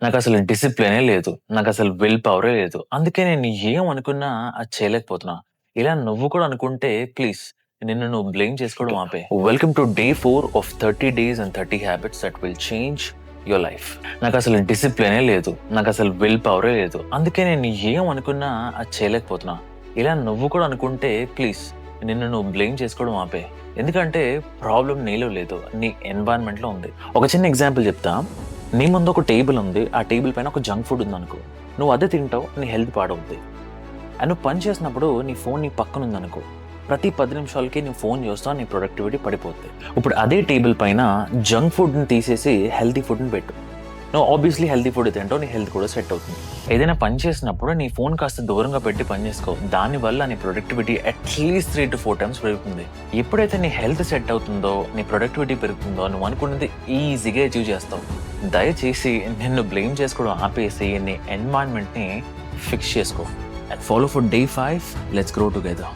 నాకసలు డిసిప్లినే లేదు. నాకసలు విల్ పవరే లేదు. అందుకే నేను ఏమనుకున్నా అది చేయలేకపోతున్నా. ఇలా నువ్వు కూడా అనుకుంటే ప్లీజ్ నిన్ను నువ్వు బ్లేమ్ చేసుకోవడం ఆపే. Welcome to day 4 of 30 days and 30 habits that will change your life. నాకసలు డిసిప్లినే లేదు. నాకసలు విల్ పవరే లేదు. అందుకే నేను ఏమనుకున్నా అది చేయలేకపోతున్నా. ఇలా నువ్వు కూడా అనుకుంటే ప్లీజ్ నిన్ను నువ్వు బ్లేమ్ చేసుకోవడం ఆపే. ఎందుకంటే ప్రాబ్లం నీలో లేదు, నీ ఎన్వైరన్మెంట్‌లో ఉంది. ఒక చిన్న ఎగ్జాంపుల్ చెప్తా. నీ ముందు ఒక టేబుల్ ఉంది. ఆ టేబుల్ పైన ఒక జంక్ ఫుడ్ ఉందనుకో. నువ్వు అదే తింటావు, నీ హెల్త్ పాడవుద్ది. అండ్ నువ్వు పని చేసినప్పుడు నీ ఫోన్ నీ పక్కన ఉందనుకో. ప్రతి 10 నిమిషాలకి నువ్వు ఫోన్ చూస్తావు, నీ ప్రొడక్టివిటీ పడిపోద్ది. ఇప్పుడు అదే టేబుల్ పైన జంక్ ఫుడ్‌ని తీసేసి హెల్తీ ఫుడ్‌ని పెట్టు. నువ్వు ఆబ్వియస్లీ హెల్తీ ఫుడ్ తింటావు, నీ హెల్త్ కూడా సెట్ అవుతుంది. ఏదైనా పని చేసినప్పుడు నీ ఫోన్ కాస్త దూరంగా పెట్టి పని చేసుకో. దానివల్ల నీ ప్రొడక్టివిటీ అట్లీస్ట్ 3 to 4 టైమ్స్ పెరుగుతుంది. ఎప్పుడైతే నీ హెల్త్ సెట్ అవుతుందో, నీ ప్రొడక్టివిటీ పెరుగుతుందో, నువ్వు అనుకున్నది ఈజీగా అచీవ్ చేస్తావు. దయచేసి నిన్ను బ్లేమ్ చేసుకోవడం ఆపేసి నీ ఎన్వైరన్మెంట్‌ని ఫిక్స్ చేసుకో. And follow for day 5. Let's grow together.